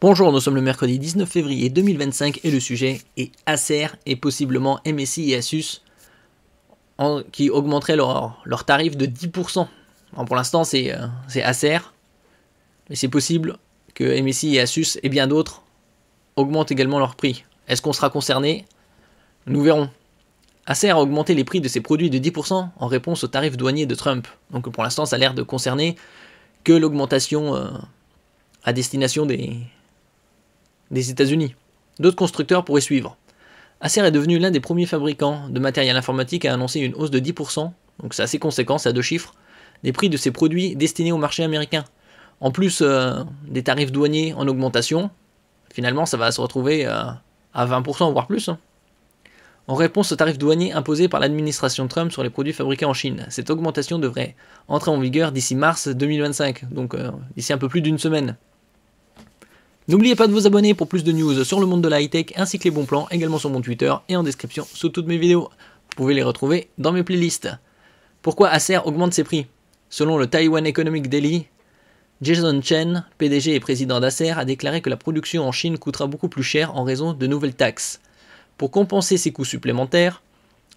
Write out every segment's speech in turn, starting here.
Bonjour, nous sommes le mercredi 19 février 2025 et le sujet est Acer et possiblement MSI et Asus qui augmenteraient leur tarif de 10%. Alors pour l'instant c'est Acer, mais c'est possible que MSI et Asus et bien d'autres augmentent également leur prix. Est-ce qu'on sera concerné? Nous verrons. Acer a augmenté les prix de ses produits de 10% en réponse aux tarifs douaniers de Trump. Donc pour l'instant ça a l'air de concerner que l'augmentation à destination des États-Unis. D'autres constructeurs pourraient suivre. Acer est devenu l'un des premiers fabricants de matériel informatique à annoncer une hausse de 10%, donc c'est assez conséquent, c'est à 2 chiffres, des prix de ses produits destinés au marché américain. En plus des tarifs douaniers en augmentation, finalement ça va se retrouver à 20% voire plus. En réponse aux tarifs douaniers imposés par l'administration Trump sur les produits fabriqués en Chine, cette augmentation devrait entrer en vigueur d'ici mars 2025, donc d'ici un peu plus d'une semaine. N'oubliez pas de vous abonner pour plus de news sur le monde de la high-tech ainsi que les bons plans, également sur mon Twitter et en description sous toutes mes vidéos. Vous pouvez les retrouver dans mes playlists. Pourquoi Acer augmente ses prix? Selon le Taiwan Economic Daily, Jason Chen, PDG et président d'Acer, a déclaré que la production en Chine coûtera beaucoup plus cher en raison de nouvelles taxes. Pour compenser ces coûts supplémentaires,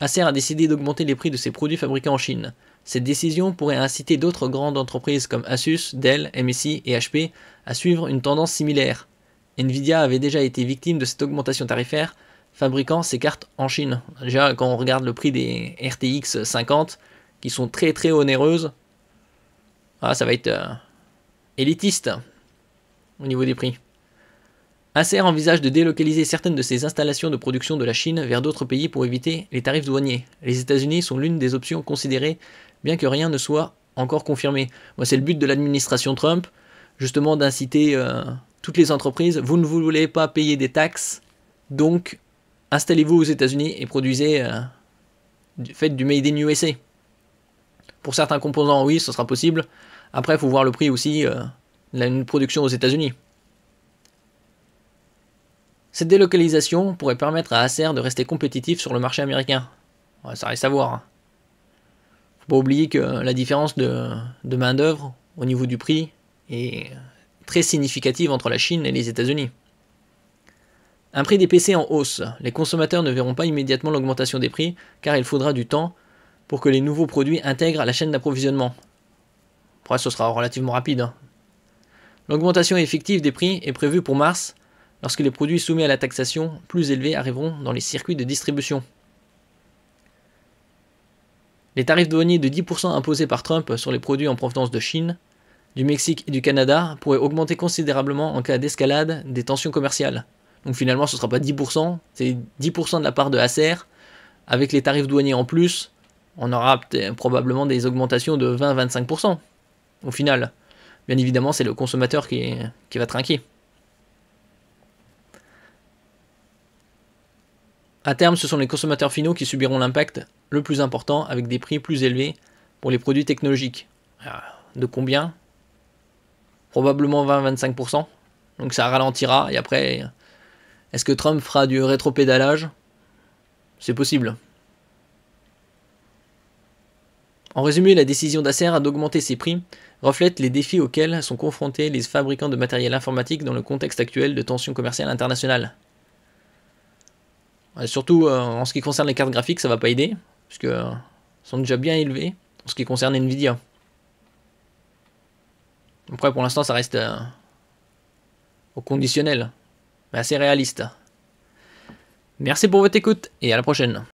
Acer a décidé d'augmenter les prix de ses produits fabriqués en Chine. Cette décision pourrait inciter d'autres grandes entreprises comme Asus, Dell, MSI et HP à suivre une tendance similaire. Nvidia avait déjà été victime de cette augmentation tarifaire, fabriquant ses cartes en Chine. Déjà, quand on regarde le prix des RTX 50, qui sont très onéreuses, ça va être élitiste au niveau des prix. Acer envisage de délocaliser certaines de ses installations de production de la Chine vers d'autres pays pour éviter les tarifs douaniers. Les États-Unis sont l'une des options considérées, bien que rien ne soit encore confirmé. C'est le but de l'administration Trump, justement d'inciter toutes les entreprises. Vous ne voulez pas payer des taxes, donc installez-vous aux États-Unis et produisez, faites du Made in USA. Pour certains composants, oui, ce sera possible. Après, il faut voir le prix aussi d'une production aux États-Unis. Cette délocalisation pourrait permettre à Acer de rester compétitif sur le marché américain. Ça reste à voir. Faut pas oublier que la différence de main-d'œuvre au niveau du prix est très significative entre la Chine et les États-Unis. Un prix des PC en hausse. Les consommateurs ne verront pas immédiatement l'augmentation des prix car il faudra du temps pour que les nouveaux produits intègrent la chaîne d'approvisionnement. Après, ce sera relativement rapide. L'augmentation effective des prix est prévue pour mars, lorsque les produits soumis à la taxation plus élevée arriveront dans les circuits de distribution. Les tarifs douaniers de 10% imposés par Trump sur les produits en provenance de Chine, du Mexique et du Canada pourraient augmenter considérablement en cas d'escalade des tensions commerciales. Donc finalement ce ne sera pas 10%, c'est 10% de la part de Acer. Avec les tarifs douaniers en plus, on aura probablement des augmentations de 20-25% au final. Bien évidemment c'est le consommateur qui va trinquer. À terme, ce sont les consommateurs finaux qui subiront l'impact le plus important avec des prix plus élevés pour les produits technologiques. De combien? Probablement 20-25%. Donc ça ralentira. Et après, est-ce que Trump fera du rétropédalage? C'est possible. En résumé, la décision d'Acer d'augmenter ses prix reflète les défis auxquels sont confrontés les fabricants de matériel informatique dans le contexte actuel de tensions commerciales internationales. Surtout en ce qui concerne les cartes graphiques, ça va pas aider, puisque sont déjà bien élevés en ce qui concerne Nvidia. Après, pour l'instant, ça reste au conditionnel, mais assez réaliste. Merci pour votre écoute et à la prochaine.